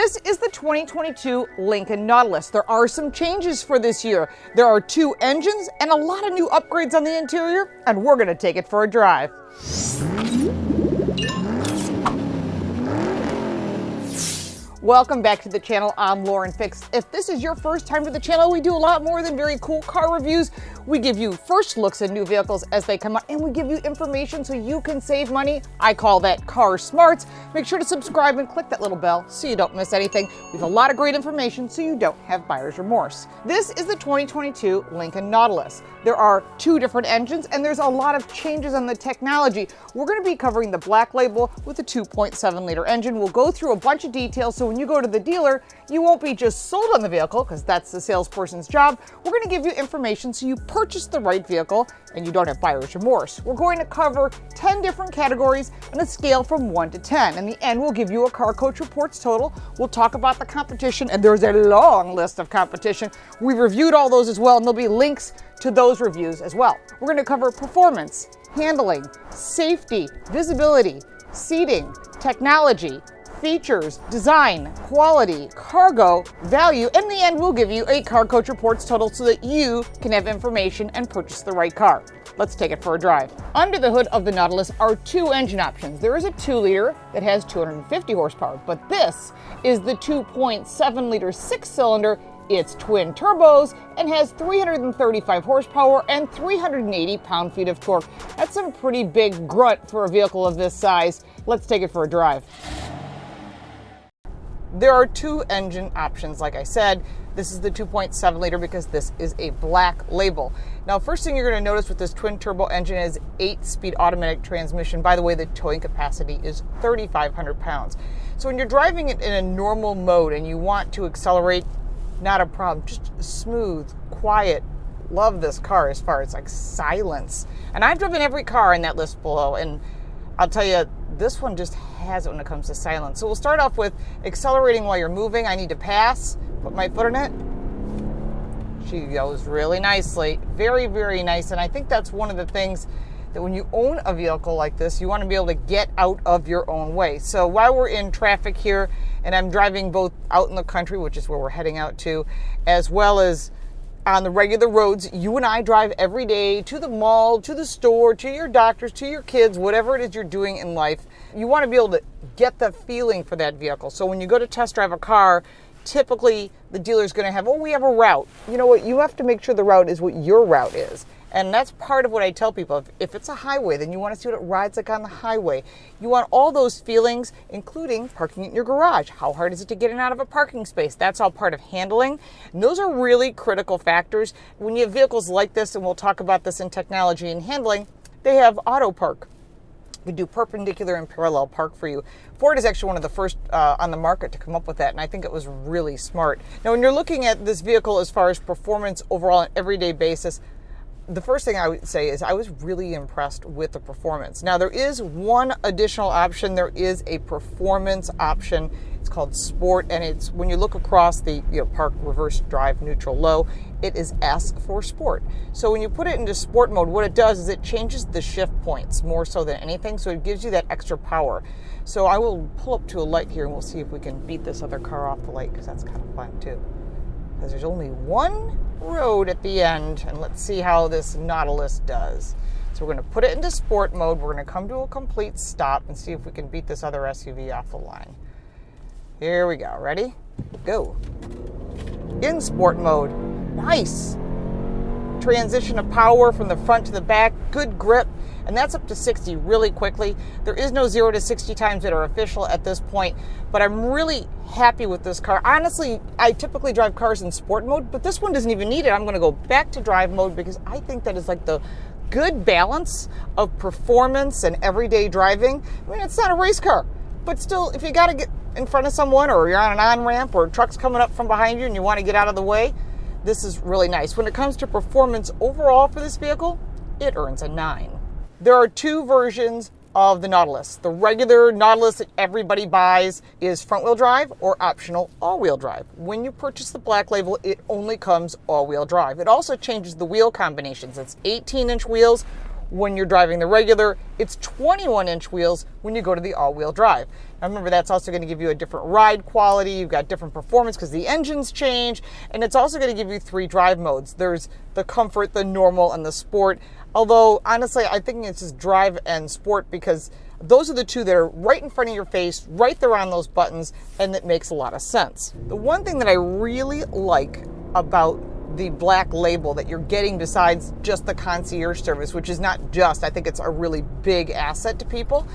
This is the 2022 Lincoln Nautilus. There are some changes for this year. There are 2 engines and a lot of new upgrades on the interior, and we're going to take it for a drive. Welcome back to the channel. I'm Lauren Fix. If this is your first time to the channel, we do a lot more than very cool car reviews. We give you first looks at new vehicles as they come out, and we give you information so you can save money. I call that car smarts. Make sure to subscribe and click that little bell so you don't miss anything. We have a lot of great information so you don't have buyer's remorse. This is the 2022 Lincoln Nautilus. There are 2 different engines, and there's a lot of changes on the technology. We're going to be covering the Black Label with a 2.7 liter engine. We'll go through a bunch of details so when you go to the dealer, you won't be just sold on the vehicle, because that's the salesperson's job. We're going to give you information so you purchase the right vehicle and you don't have buyer's remorse. We're going to cover 10 different categories on a scale from 1 to 10. In the end, we'll give you a Car Coach Reports total. We'll talk about the competition, and there's a long list of competition. We've reviewed all those as well, and there'll be links to those reviews as well. We're going to cover performance, handling, safety, visibility, seating, technology, features, design, quality, cargo, value. In the end, we'll give you a Car Coach Reports total so that you can have information and purchase the right car. Let's take it for a drive. Under the hood of the Nautilus are 2 engine options. There is a 2-liter that has 250 horsepower, but this is the 2.7 liter 6-cylinder. It's twin turbos and has 335 horsepower and 380 pound-feet of torque. That's some pretty big grunt for a vehicle of this size. Let's take it for a drive. There are 2 engine options, like I said. This is the 2.7 liter because this is a Black Label. Now, first thing you're going to notice with this twin turbo engine is 8-speed automatic transmission. By the way, the towing capacity is 3,500 pounds. So when you're driving it in a normal mode and you want to accelerate, not a problem. Just smooth, quiet. Love this car as far as like silence. And I've driven every car in that list below, and I'll tell you, this one just has it when it comes to silence. So we'll start off with accelerating while you're moving. I need to pass, put my foot in it. She goes really nicely. Very, very nice. And I think that's one of the things that when you own a vehicle like this, you want to be able to get out of your own way. So while we're in traffic here, and I'm driving both out in the country, which is where we're heading out to, as well as on the regular roads, you and I drive every day to the mall, to the store, to your doctors, to your kids, whatever it is you're doing in life. You want to be able to get the feeling for that vehicle. So when you go to test drive a car, typically the dealer's going to have, we have a route. You know what? You have to make sure the route is what your route is. And that's part of what I tell people. If it's a highway, then you want to see what it rides like on the highway. You want all those feelings, including parking in your garage. How hard is it to get in and out of a parking space? That's all part of handling. And those are really critical factors. When you have vehicles like this, and we'll talk about this in technology and handling, they have auto park. We do perpendicular and parallel park for you. Ford is actually one of the first on the market to come up with that, and I think it was really smart. Now, when you're looking at this vehicle as far as performance overall on an everyday basis, the first thing I would say is I was really impressed with the performance. Now, there is one additional option. There is a performance option. It's called Sport, and it's when you look across the park, reverse, drive, neutral, low, it is S for Sport. So when you put it into Sport mode, what it does is it changes the shift points more so than anything, so it gives you that extra power. So I will pull up to a light here, and we'll see if we can beat this other car off the light, because that's kind of fun too. Because there's only one road at the end, and let's see how this Nautilus does. So we're going to put it into Sport mode. We're going to come to a complete stop and see if we can beat this other SUV off the line. Here we go. Ready? Go. In Sport mode. Nice. Transition of power from the front to the back. Good grip. And that's up to 60 really quickly. There is no 0 to 60 times that are official at this point, but I'm really happy with this car. Honestly, I typically drive cars in Sport mode, but this one doesn't even need it. I'm going to go back to drive mode because I think that is like the good balance of performance and everyday driving. I mean, it's not a race car, but still, if you got to get in front of someone, or you're on an on-ramp, or a truck's coming up from behind you and you want to get out of the way, this is really nice. When it comes to performance overall for this vehicle, it earns a 9. There are 2 versions of the Nautilus. The regular Nautilus that everybody buys is front-wheel drive or optional all-wheel drive. When you purchase the Black Label, it only comes all-wheel drive. It also changes the wheel combinations. It's 18-inch wheels when you're driving the regular. It's 21-inch wheels when you go to the all-wheel drive. Now remember, that's also going to give you a different ride quality. You've got different performance because the engines change, and it's also going to give you 3 drive modes. There's the comfort, the normal, and the sport. Although, honestly, I think it's just drive and sport because those are the 2 that are right in front of your face, right there on those buttons, and it makes a lot of sense. The one thing that I really like about the Black Label that you're getting besides just the concierge service, which is not just, I think it's a really big asset to people,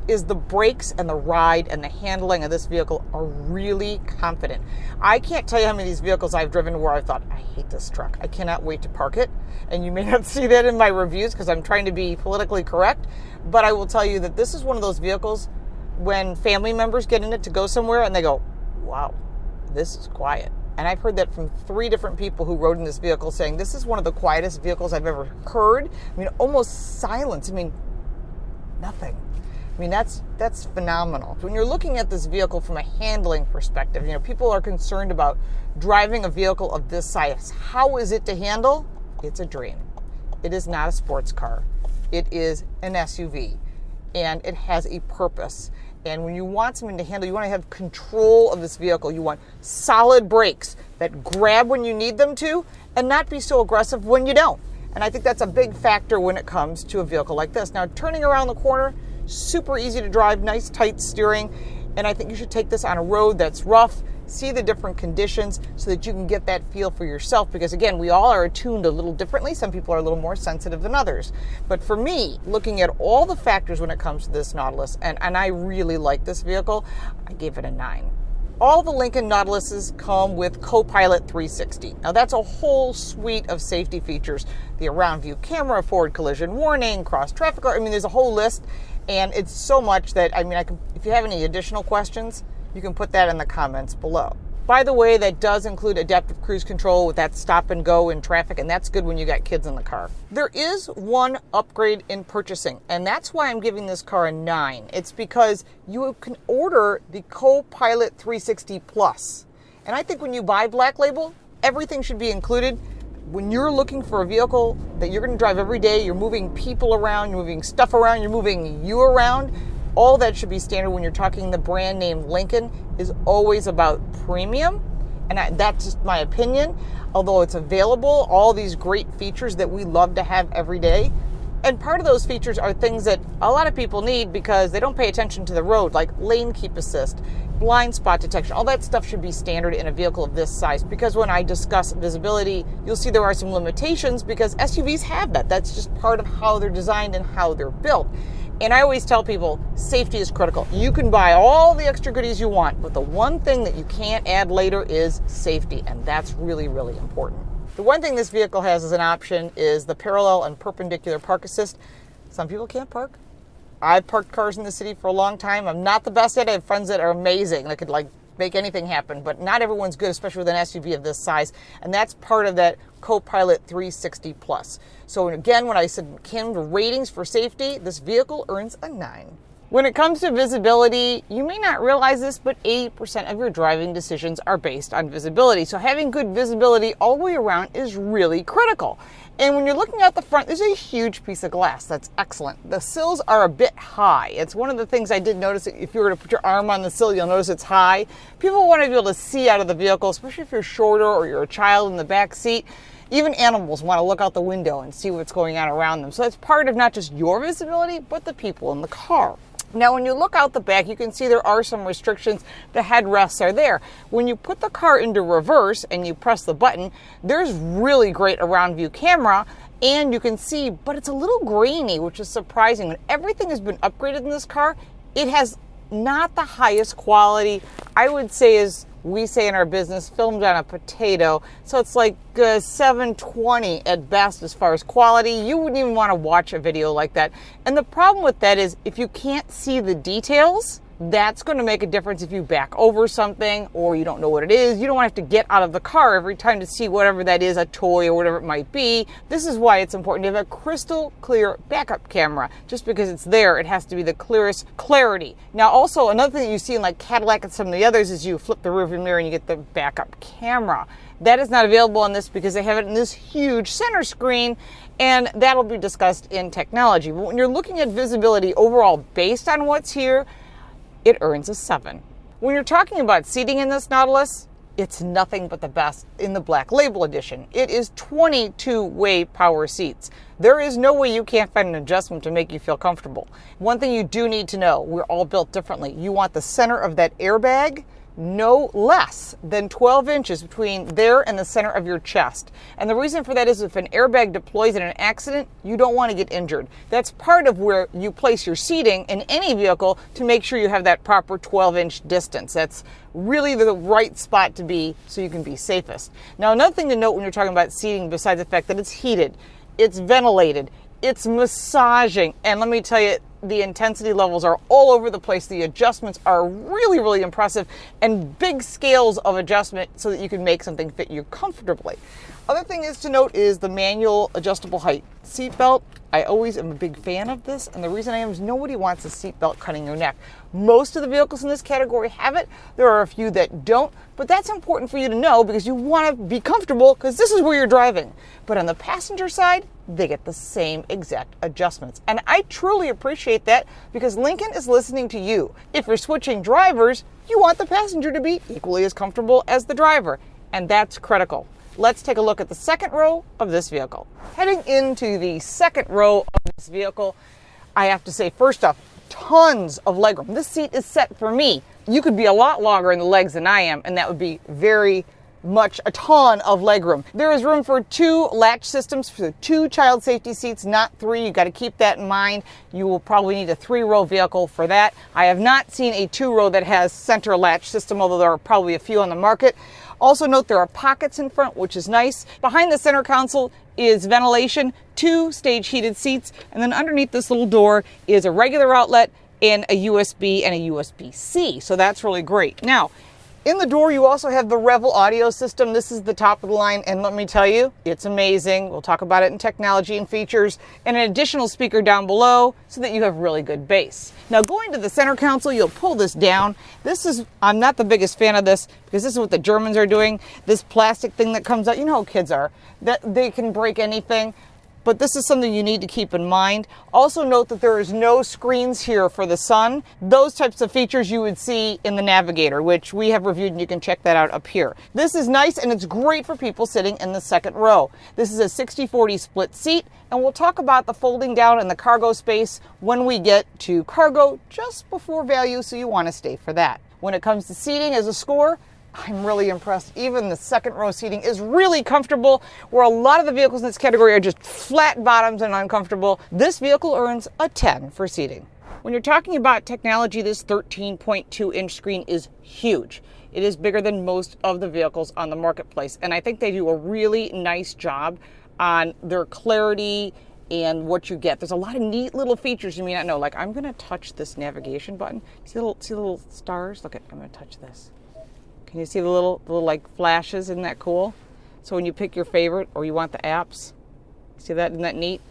is the brakes and the ride and the handling of this vehicle are really confident. I can't tell you how many of these vehicles I've driven where I thought, I hate this truck. I cannot wait to park it. And you may not see that in my reviews because I'm trying to be politically correct, but I will tell you that this is one of those vehicles when family members get in it to go somewhere and they go, wow, this is quiet. And I've heard that from 3 different people who rode in this vehicle saying, this is one of the quietest vehicles I've ever heard. I mean, almost silence. I mean, nothing. I mean, that's phenomenal. When you're looking at this vehicle from a handling perspective, people are concerned about driving a vehicle of this size. How is it to handle? It's a dream. It is not a sports car. It is an SUV, and it has a purpose. And when you want something to handle, you want to have control of this vehicle. You want solid brakes that grab when you need them to and not be so aggressive when you don't. And I think that's a big factor when it comes to a vehicle like this. Now, turning around the corner, super easy to drive, nice tight steering. And I think you should take this on a road that's rough, see the different conditions so that you can get that feel for yourself. Because again, we all are attuned a little differently. Some people are a little more sensitive than others. But for me, looking at all the factors when it comes to this Nautilus, and I really like this vehicle, I gave it a 9. All the Lincoln Nautiluses come with Co-Pilot 360. Now that's a whole suite of safety features. The around view camera, forward collision warning, cross traffic. I mean, there's a whole list. And it's so much that, if you have any additional questions, you can put that in the comments below. By the way, that does include adaptive cruise control with that stop and go in traffic, and that's good when you got kids in the car. There is one upgrade in purchasing, and that's why I'm giving this car a 9. It's because you can order the Co-Pilot 360 Plus. And I think when you buy Black Label, everything should be included. When you're looking for a vehicle that you're going to drive every day, you're moving people around, you're moving stuff around, you're moving you around, all that should be standard when you're talking. The brand name Lincoln is always about premium, and that's just my opinion. Although it's available, all these great features that we love to have every day. And part of those features are things that a lot of people need because they don't pay attention to the road, like lane keep assist, blind spot detection. All that stuff should be standard in a vehicle of this size, because when I discuss visibility, you'll see there are some limitations because SUVs have that. That's just part of how they're designed and how they're built. And I always tell people, safety is critical. You can buy all the extra goodies you want, but the one thing that you can't add later is safety, and that's really, really important. The one thing this vehicle has as an option is the parallel and perpendicular park assist. Some people can't park. I've parked cars in the city for a long time. I'm not the best at it. I have friends that are amazing. They could make anything happen, but not everyone's good, especially with an SUV of this size. And that's part of that Co-Pilot 360 Plus. So again, when I said Kim, the ratings for safety, this vehicle earns a 9. When it comes to visibility, you may not realize this, but 80% of your driving decisions are based on visibility. So having good visibility all the way around is really critical. And when you're looking out the front, there's a huge piece of glass. That's excellent. The sills are a bit high. It's one of the things I did notice. If you were to put your arm on the sill, you'll notice it's high. People want to be able to see out of the vehicle, especially if you're shorter or you're a child in the back seat. Even animals want to look out the window and see what's going on around them. So it's part of not just your visibility, but the people in the car. Now, when you look out the back, you can see there are some restrictions. The headrests are there. When you put the car into reverse and you press the button, there's really great around view camera, and you can see, but it's a little grainy, which is surprising. When everything has been upgraded in this car, it has not the highest quality. I would say, as we say in our business, filmed on a potato. So it's like 720 at best as far as quality. You wouldn't even want to watch a video like that. And the problem with that is if you can't see the details, That's going to make a difference if you back over something or you don't know what it is. You don't want to have to get out of the car every time to see whatever that is, a toy or whatever it might be. This is why it's important to have a crystal clear backup camera. Just because it's there, it has to be the clearest clarity. Now also, another thing that you see in like Cadillac and some of the others is you flip the rearview mirror and you get the backup camera. That is not available on this because they have it in this huge center screen, and that'll be discussed in technology. But when you're looking at visibility overall based on what's here, it earns a 7. When you're talking about seating in this Nautilus, it's nothing but the best in the Black Label edition. It is 22-way power seats. There is no way you can't find an adjustment to make you feel comfortable. One thing you do need to know, we're all built differently. You want the center of that airbag no less than 12 inches between there and the center of your chest. And the reason for that is if an airbag deploys in an accident, you don't want to get injured. That's part of where you place your seating in any vehicle to make sure you have that proper 12-inch distance. That's really the right spot to be so you can be safest. Now, another thing to note when you're talking about seating, besides the fact that it's heated, it's ventilated, it's massaging, and let me tell you, the intensity levels are all over the place. The adjustments are really, really impressive, and big scales of adjustment so that you can make something fit you comfortably. Other thing is to note is the manual adjustable height seat belt. I always am a big fan of this, and the reason I am is nobody wants a seat belt cutting your neck. Most of the vehicles in this category have it. There are a few that don't, but that's important for you to know because you want to be comfortable because this is where you're driving. But on the passenger side, they get the same exact adjustments. And I truly appreciate that because Lincoln is listening to you. If you're switching drivers, you want the passenger to be equally as comfortable as the driver, and that's critical. Let's take a look at the second row of this vehicle. Heading into the second row of this vehicle, I have to say, first off, tons of legroom. This seat is set for me. You could be a lot longer in the legs than I am, and that would be very much a ton of legroom. There is room for 2 latch systems for 2 child safety seats, not 3. You got to keep that in mind. You will probably need a 3-row vehicle for that. I have not seen a 2-row that has center latch system, although there are probably a few on the market. Also note there are pockets in front, which is nice. Behind the center console is ventilation, 2 stage heated seats, and then underneath this little door is a regular outlet and a USB and a USB-C. So that's really great. Now, in the door, you also have the Revel audio system. This is the top of the line, and let me tell you, it's amazing. We'll talk about it in technology and features, and an additional speaker down below so that you have really good bass. Now, going to the center console, you'll pull this down. I'm not the biggest fan of this because this is what the Germans are doing. This plastic thing that comes out, you know how kids are, that they can break anything. But this is something you need to keep in mind. Also note that there is no screens here for the sun. Those types of features you would see in the Navigator, which we have reviewed, and you can check that out up here. This is nice, and it's great for people sitting in the second row. This is a 60-40 split seat, and we'll talk about the folding down and the cargo space when we get to cargo just before value, so you want to stay for that. When it comes to seating as a score, I'm really impressed. Even the second row seating is really comfortable, where a lot of the vehicles in this category are just flat bottoms and uncomfortable. This vehicle earns a 10 for seating. When you're talking about technology, this 13.2-inch screen is huge. It is bigger than most of the vehicles on the marketplace, and I think they do a really nice job on their clarity and what you get. There's a lot of neat little features you may not know. Like, I'm going to touch this navigation button. See the little stars? Look, I'm going to touch this. Can you see the little like flashes? Isn't that cool? So when you pick your favorite or you want the apps, see that? Isn't that neat?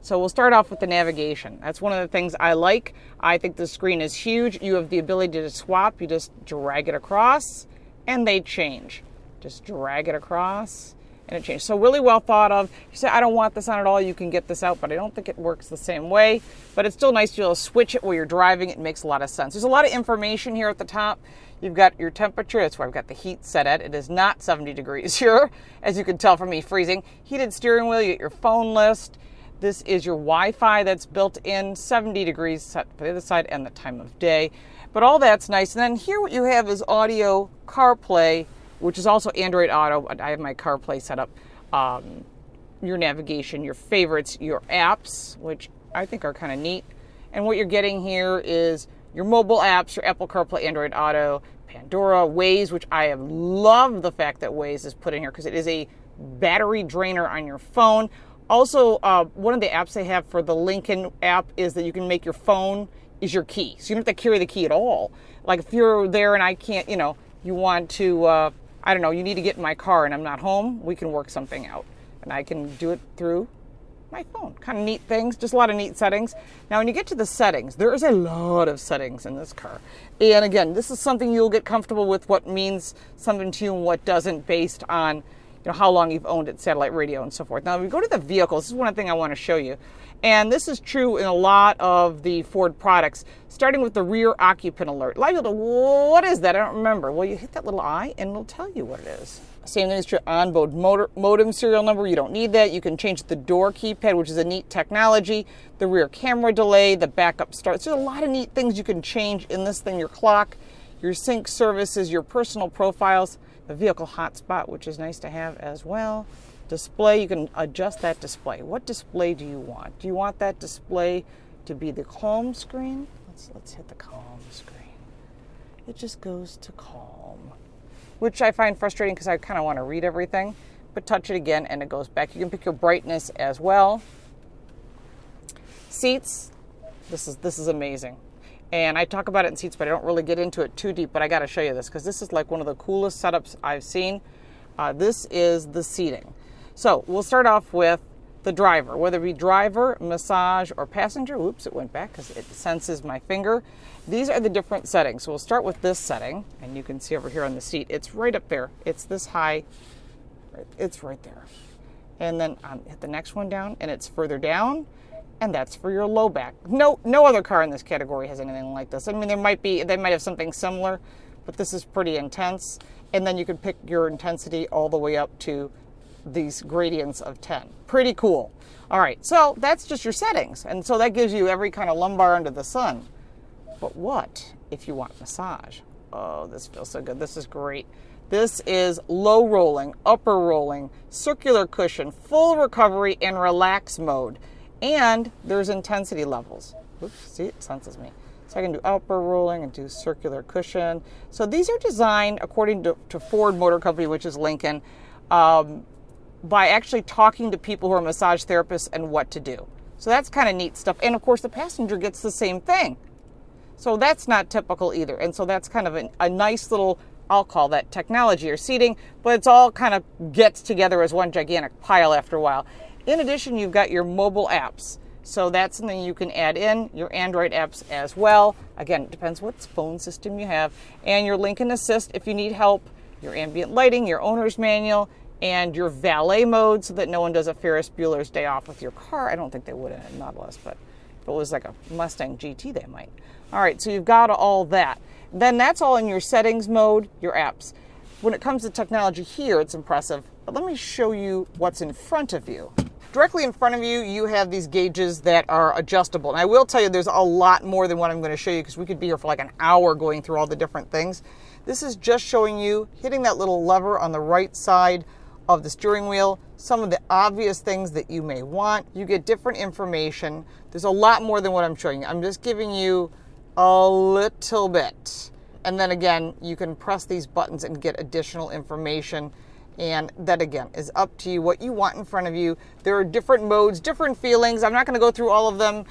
So we'll start off with the navigation. That's one of the things I like. I think the screen is huge. You have the ability to swap. You just drag it across and they change. Just drag it across and it changes. So really well thought of. You say, I don't want this on at all, you can get this out, but I don't think it works the same way. But it's still nice to be able to switch it while you're driving. It makes a lot of sense. There's a lot of information here at the top. You've got your temperature. That's where I've got the heat set at. It is not 70 degrees here, as you can tell from me freezing. Heated steering wheel, you get your phone list. This is your Wi-Fi that's built in, 70 degrees set for the other side, and the time of day. But all that's nice. And then here what you have is audio CarPlay, which is also Android Auto. I have my CarPlay set up. Your navigation, your favorites, your apps, which I think are kind of neat. And what you're getting here is your mobile apps, your Apple CarPlay, Android Auto, Pandora, Waze, which I have loved the fact that Waze is put in here because it is a battery drainer on your phone. Also, one of the apps they have for the Lincoln app is that you can make your phone is your key. So you don't have to carry the key at all. Like if you're there and I can't, you want to, I don't know, you need to get in my car and I'm not home, we can work something out. And I can do it through my phone. Kind of neat things, just a lot of neat settings. Now when you get to the settings, there is a lot of settings in this car. And again, this is something you'll get comfortable with, what means something to you and what doesn't, based on how long you've owned it, satellite radio and so forth. Now if we go to the vehicle, this is one thing I want to show you. And this is true in a lot of the Ford products, starting with the rear occupant alert. A lot of people go, what is that? I don't remember. Well, you hit that little I and it'll tell you what it is. Same thing is true onboard modem serial number. You don't need that. You can change the door keypad, which is a neat technology, the rear camera delay, the backup start. So there's a lot of neat things you can change in this thing. Your clock, your sync services, your personal profiles, the vehicle hotspot, which is nice to have as well. Display, you can adjust that display. What display do you want? Do you want that display to be the calm screen? Let's hit the calm screen. It just goes to calm, which I find frustrating because I kind of want to read everything, but touch it again and it goes back. You can pick your brightness as well. Seats, this is amazing. And I talk about it in seats, but I don't really get into it too deep, but I got to show you this because this is like one of the coolest setups I've seen. This is the seating. So we'll start off with the driver, whether it be driver, massage, or passenger. Oops, it went back because it senses my finger. These are the different settings. So we'll start with this setting, and you can see over here on the seat, it's right up there. It's this high, it's right there. And then hit the next one down, and it's further down, and that's for your low back. No other car in this category has anything like this. I mean, they might have something similar, but this is pretty intense. And then you can pick your intensity all the way up to these gradients of 10. Pretty cool. All right, so that's just your settings. And so that gives you every kind of lumbar under the sun. But what if you want massage? Oh, this feels so good. This is great. This is low rolling, upper rolling, circular cushion, full recovery, and relax mode. And there's intensity levels. Oops, see, it senses me. So I can do upper rolling and do circular cushion. So these are designed according to Ford Motor Company, which is Lincoln, by actually talking to people who are massage therapists and what to do. So that's kind of neat stuff. And of course, the passenger gets the same thing. So that's not typical either. And so that's kind of a nice little, I'll call that technology or seating, but it's all kind of gets together as one gigantic pile after a while. In addition, you've got your mobile apps. So that's something you can add in, your Android apps as well. Again, it depends what phone system you have. And your Lincoln Assist if you need help, your ambient lighting, your owner's manual, and your valet mode so that no one does a Ferris Bueller's Day Off with your car. I don't think they would in a Nautilus, but if it was like a Mustang GT, they might. All right, so you've got all that. Then that's all in your settings mode, your apps. When it comes to technology here, it's impressive. But let me show you what's in front of you. Directly in front of you, you have these gauges that are adjustable. And I will tell you there's a lot more than what I'm going to show you because we could be here for like an hour going through all the different things. This is just showing you hitting that little lever on the right side of the steering wheel, some of the obvious things that you may want. You get different information. There's a lot more than what I'm showing you. I'm just giving you a little bit. And then again, you can press these buttons and get additional information. And that again is up to you what you want in front of you. There are different modes, different feelings. I'm not going to go through all of them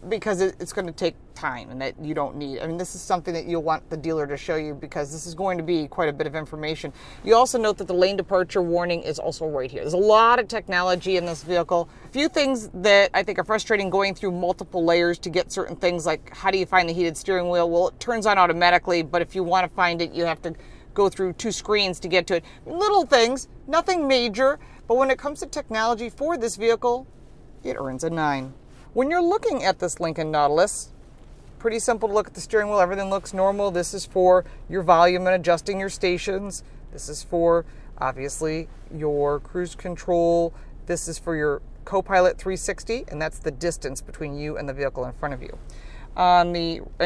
because it's going to take time and that you don't need. I mean, this is something that you'll want the dealer to show you because this is going to be quite a bit of information. You also note that the lane departure warning is also right here. There's a lot of technology in this vehicle. A few things that I think are frustrating going through multiple layers to get certain things, like how do you find the heated steering wheel? Well, it turns on automatically, but if you want to find it, you have to go through two screens to get to it. Little things, nothing major, but when it comes to technology for this vehicle, it earns a 9. When you're looking at this Lincoln Nautilus, pretty simple to look at the steering wheel. Everything looks normal. This is for your volume and adjusting your stations. This is for, obviously, your cruise control. This is for your Copilot 360, and that's the distance between you and the vehicle in front of you. And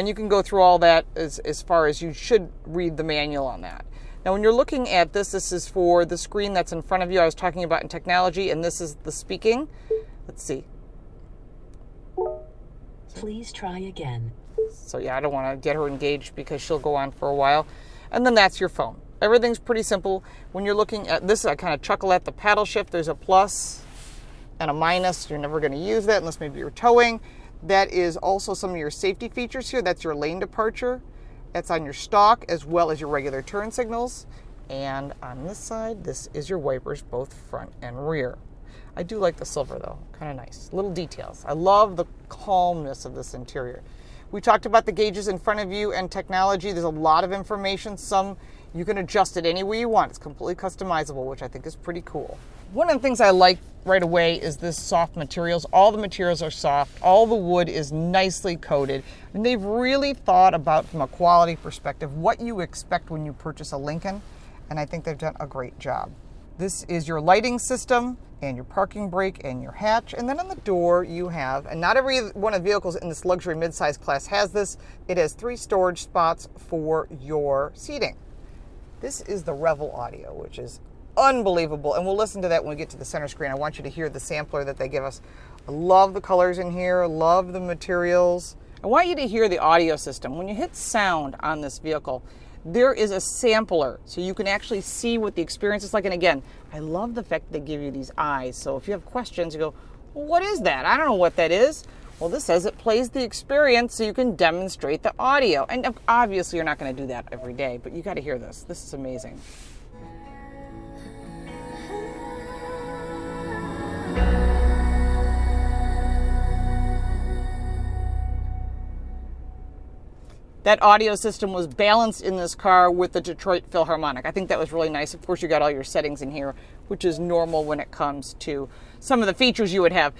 you can go through all that as far as you should read the manual on that. Now, when you're looking at this is for the screen that's in front of you. I was talking about in technology, and this is the speaking. Let's see. Please try again. So yeah, I don't want to get her engaged because she'll go on for a while. And then that's your phone. Everything's pretty simple. When you're looking at this, I kind of chuckle at the paddle shift. There's a plus and a minus. You're never going to use that unless maybe you're towing. That is also some of your safety features here. That's your lane departure. That's on your stalk as well as your regular turn signals. And on this side, this is your wipers, both front and rear. I do like the silver though, kind of nice. Little details. I love the calmness of this interior. We talked about the gauges in front of you and technology. There's a lot of information. Some you can adjust it any way you want. It's completely customizable, which I think is pretty cool. One of the things I like right away is this soft materials. All the materials are soft. All the wood is nicely coated. And they've really thought about, from a quality perspective, what you expect when you purchase a Lincoln. And I think they've done a great job. This is your lighting system and your parking brake and your hatch. And then on the door you have, and not every one of the vehicles in this luxury midsize class has this, it has 3 storage spots for your seating. This is the Revel audio, which is unbelievable. And we'll listen to that when we get to the center screen. I want you to hear the sampler that they give us. I love the colors in here, love the materials. I want you to hear the audio system. When you hit sound on this vehicle, there is a sampler, so you can actually see what the experience is like. And again, I love the fact that they give you these eyes. So if you have questions, you go, well, what is that? I don't know what that is. Well, this says it plays the experience so you can demonstrate the audio. And obviously you're not going to do that every day, but you got to hear this. This is amazing. That audio system was balanced in this car with the Detroit Philharmonic. I think that was really nice. Of course, you got all your settings in here, which is normal when it comes to some of the features you would have.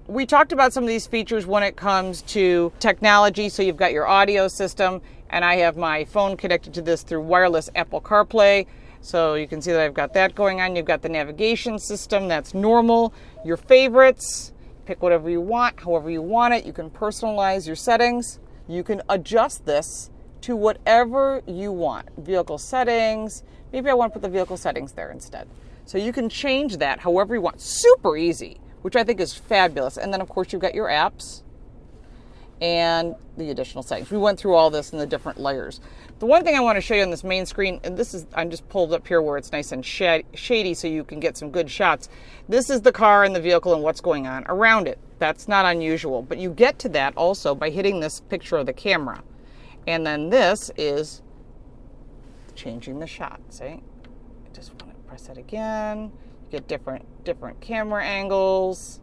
We talked about some of these features when it comes to technology. So you've got your audio system, and I have my phone connected to this through wireless Apple CarPlay. So you can see that I've got that going on. You've got the navigation system, that's normal. Your favorites, pick whatever you want, however you want it. You can personalize your settings. You can adjust this to whatever you want. Vehicle settings, maybe I want to put the vehicle settings there instead. So you can change that however you want. Super easy, which I think is fabulous. And then of course you've got your apps and the additional settings. We went through all this in the different layers. The one thing I want to show you on this main screen, and this is, I'm just pulled up here where it's nice and shady so you can get some good shots. This is the car and the vehicle and what's going on around it. That's not unusual, but you get to that also by hitting this picture of the camera. And then this is changing the shot, see? I just want to press it again. You get different camera angles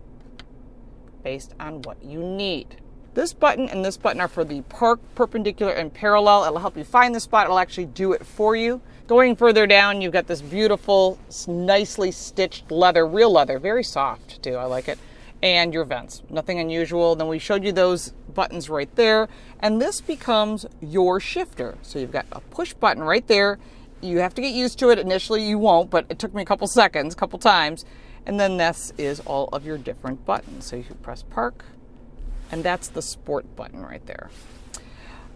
based on what you need. This button and this button are for the park, perpendicular, and parallel. It'll help you find the spot. It'll actually do it for you. Going further down, you've got this beautiful, nicely stitched leather, real leather, very soft too, I like it. And your vents, nothing unusual. Then we showed you those buttons right there. And this becomes your shifter. So you've got a push button right there. You have to get used to it. Initially you won't, but it took me a couple seconds, a couple times. And then this is all of your different buttons. So you can press park, and that's the sport button right there.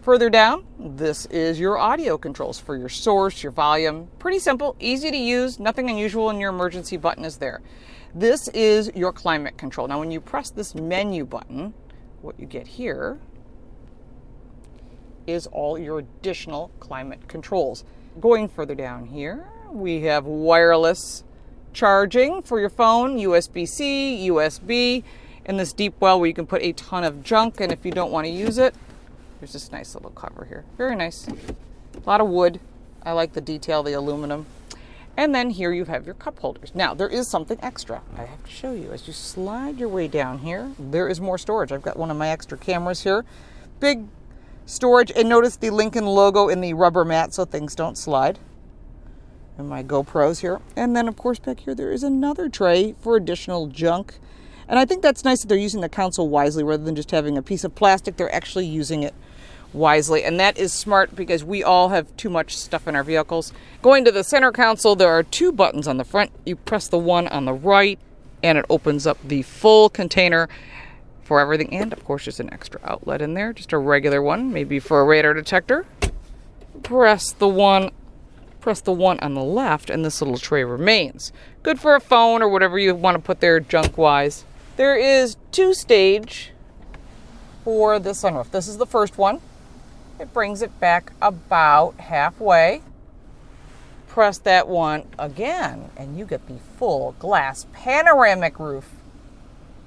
Further down, this is your audio controls for your source, your volume. Pretty simple, easy to use, nothing unusual, and your emergency button is there. This is your climate control. Now when you press this menu button, what you get here is all your additional climate controls. Going further down here, we have wireless charging for your phone, USB-C, USB, and this deep well where you can put a ton of junk, and if you don't want to use it, there's this nice little cover here. Very nice. A lot of wood. I like the detail, the aluminum. And then here you have your cup holders. Now, there is something extra I have to show you. As you slide your way down here, there is more storage. I've got one of my extra cameras here. Big storage, and notice the Lincoln logo in the rubber mat so things don't slide. And my GoPros here. And then, of course, back here, there is another tray for additional junk. And I think that's nice that they're using the console wisely rather than just having a piece of plastic. They're actually using it wisely, and that is smart because we all have too much stuff in our vehicles. Going to the center console, there are 2 buttons on the front. You press the one on the right and it opens up the full container for everything, and of course there's an extra outlet in there, just a regular one, maybe for a radar detector. Press the one on the left and this little tray remains. Good for a phone or whatever you want to put there junk wise. There is 2-stage for the sunroof. This is the first one. It brings it back about halfway. Press that one again, and you get the full glass panoramic roof.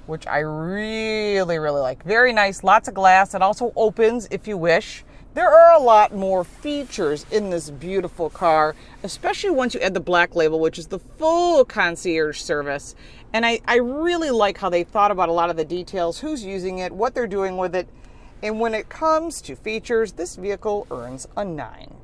which I really like. Very nice, lots of glass. It also opens if you wish. There are a lot more features in this beautiful car, especially once you add the Black Label, which is the full concierge service. And I really like how they thought about a lot of the details, who's using it, what they're doing with it. And when it comes to features, this vehicle earns a 9.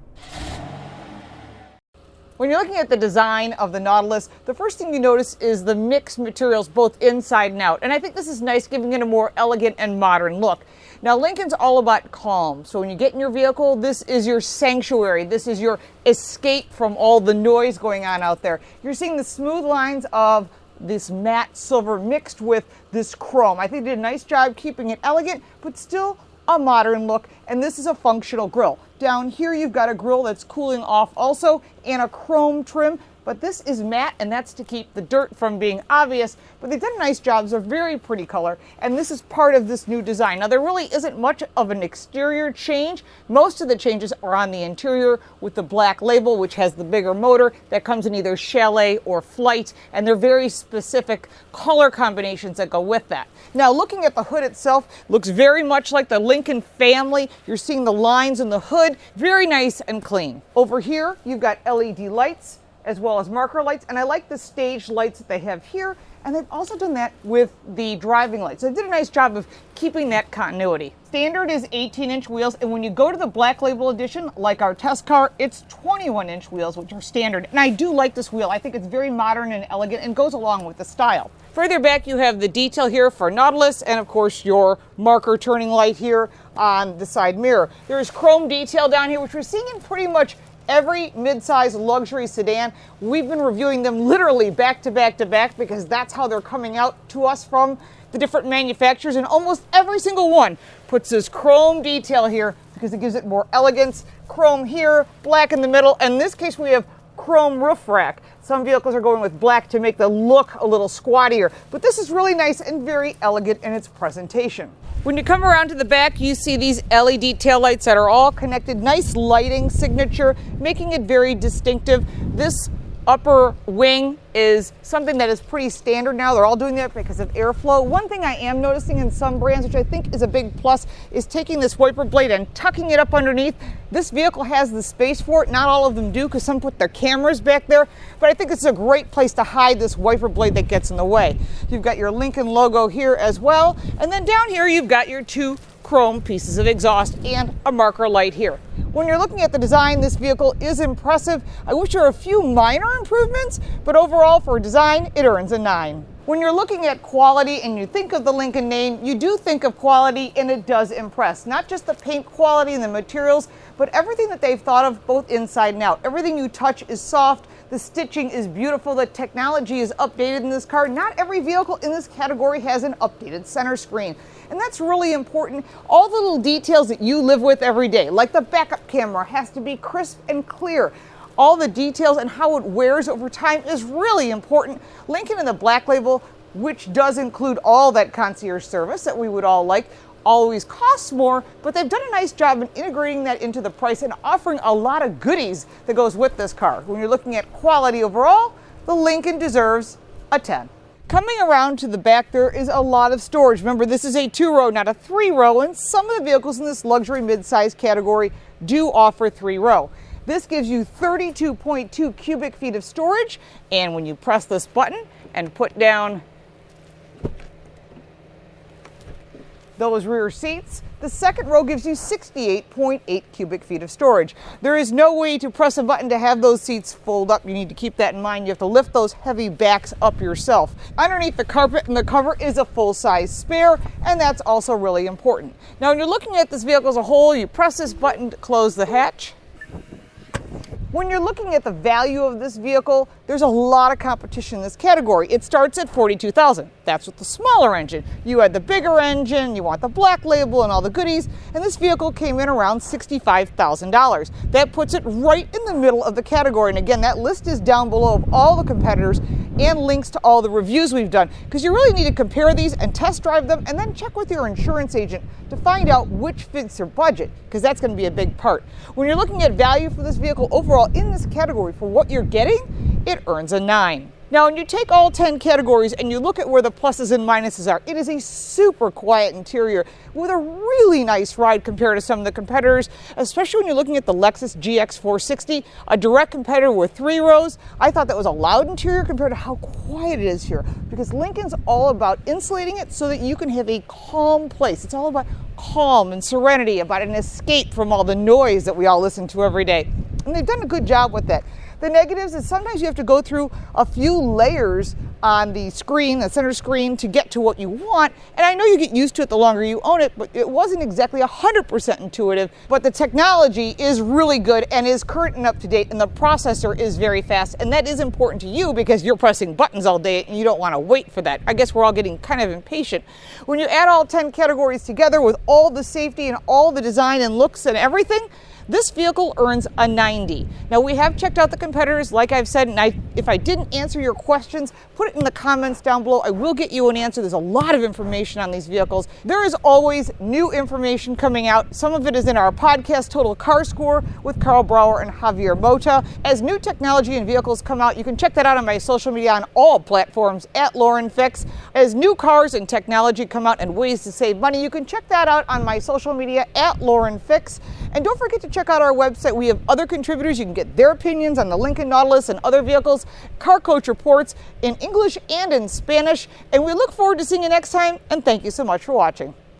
When you're looking at the design of the Nautilus, the first thing you notice is the mixed materials both inside and out. And I think this is nice, giving it a more elegant and modern look. Now, Lincoln's all about calm. So when you get in your vehicle, this is your sanctuary. This is your escape from all the noise going on out there. You're seeing the smooth lines of this matte silver mixed with this chrome. I think they did a nice job keeping it elegant, but still a modern look. And this is a functional grille. Down here, you've got a grille that's cooling off also, and a chrome trim. But this is matte, and that's to keep the dirt from being obvious. But they've done a nice job. It's a very pretty color, and this is part of this new design. Now, there really isn't much of an exterior change. Most of the changes are on the interior with the Black Label, which has the bigger motor that comes in either Chalet or Flight, and they're very specific color combinations that go with that. Now, looking at the hood itself, looks very much like the Lincoln family. You're seeing the lines in the hood, very nice and clean. Over here, you've got LED lights, as well as marker lights, and I like the stage lights that they have here, and they've also done that with the driving lights. So they did a nice job of keeping that continuity. Standard is 18-inch wheels, and when you go to the Black Label edition, like our test car, it's 21-inch wheels, which are standard. And I do like this wheel. I think it's very modern and elegant and goes along with the style. Further back, you have the detail here for Nautilus, and of course your marker turning light here on the side mirror. There is chrome detail down here, which we're seeing in pretty much every midsize luxury sedan. We've been reviewing them literally back to back to back because that's how they're coming out to us from the different manufacturers, and almost every single one puts this chrome detail here because it gives it more elegance. Chrome here, black in the middle, and in this case we have chrome roof rack. Some vehicles are going with black to make the look a little squattier, but this is really nice and very elegant in its presentation. When you come around to the back, you see these LED taillights that are all connected. Nice lighting signature, making it very distinctive. This upper wing is something that is pretty standard now. They're all doing that because of airflow. One thing I am noticing in some brands, which I think is a big plus, is taking this wiper blade and tucking it up underneath. This vehicle has the space for it. Not all of them do because some put their cameras back there, but I think it's a great place to hide this wiper blade that gets in the way. You've got your Lincoln logo here as well, and then down here you've got your 2 chrome pieces of exhaust and a marker light here. When you're looking at the design, this vehicle is impressive. I wish there were a few minor improvements, but overall for design, it earns a 9. When you're looking at quality and you think of the Lincoln name, you do think of quality, and it does impress. Not just the paint quality and the materials, but everything that they've thought of both inside and out. Everything you touch is soft. The stitching is beautiful. The technology is updated in this car. Not every vehicle in this category has an updated center screen, and that's really important. All the little details that you live with every day, like the backup camera has to be crisp and clear. All the details and how it wears over time is really important. Lincoln and the Black Label, which does include all that concierge service that we would all like, always costs more, but they've done a nice job in integrating that into the price and offering a lot of goodies that goes with this car. When you're looking at quality overall, the Lincoln deserves a 10. Coming around to the back, there is a lot of storage. Remember, this is a 2-row, not a 3-row, and some of the vehicles in this luxury midsize category do offer 3-row. This gives you 32.2 cubic feet of storage, and when you press this button and put down those rear seats, the second row gives you 68.8 cubic feet of storage. There is no way to press a button to have those seats fold up. You need to keep that in mind. You have to lift those heavy backs up yourself. Underneath the carpet and the cover is a full-size spare, and that's also really important. Now, when you're looking at this vehicle as a whole, you press this button to close the hatch. When you're looking at the value of this vehicle, there's a lot of competition in this category. It starts at $42,000. That's with the smaller engine. You had the bigger engine, you want the Black Label and all the goodies, and this vehicle came in around $65,000. That puts it right in the middle of the category. And again, that list is down below of all the competitors and links to all the reviews we've done, because you really need to compare these and test drive them and then check with your insurance agent to find out which fits your budget, because that's going to be a big part. When you're looking at value for this vehicle overall in this category for what you're getting, it earns a 9. Now, when you take all 10 categories and you look at where the pluses and minuses are, it is a super quiet interior with a really nice ride compared to some of the competitors, especially when you're looking at the Lexus GX 460, a direct competitor with 3 rows. I thought that was a loud interior compared to how quiet it is here, because Lincoln's all about insulating it so that you can have a calm place. It's all about calm and serenity, about an escape from all the noise that we all listen to every day. And they've done a good job with that. The negatives is sometimes you have to go through a few layers on the screen, the center screen, to get to what you want. And I know you get used to it the longer you own it, but it wasn't exactly 100% intuitive. But the technology is really good and is current and up to date, and the processor is very fast. And that is important to you because you're pressing buttons all day and you don't want to wait for that. I guess we're all getting kind of impatient. When you add all 10 categories together with all the safety and all the design and looks and everything, this vehicle earns a 90. Now, we have checked out the competitors, like I've said, and if I didn't answer your questions, put it in the comments down below. I will get you an answer. There's a lot of information on these vehicles. There is always new information coming out. Some of it is in our podcast, Total Car Score, with Carl Brower and Javier Mota. As new technology and vehicles come out, you can check that out on my social media on all platforms at Lauren Fix. As new cars and technology come out and ways to save money, you can check that out on my social media at Lauren Fix. And don't forget to check out our website. We have other contributors. You can get their opinions on the Lincoln Nautilus and other vehicles, Car Coach reports in English and in Spanish. And we look forward to seeing you next time. And thank you so much for watching.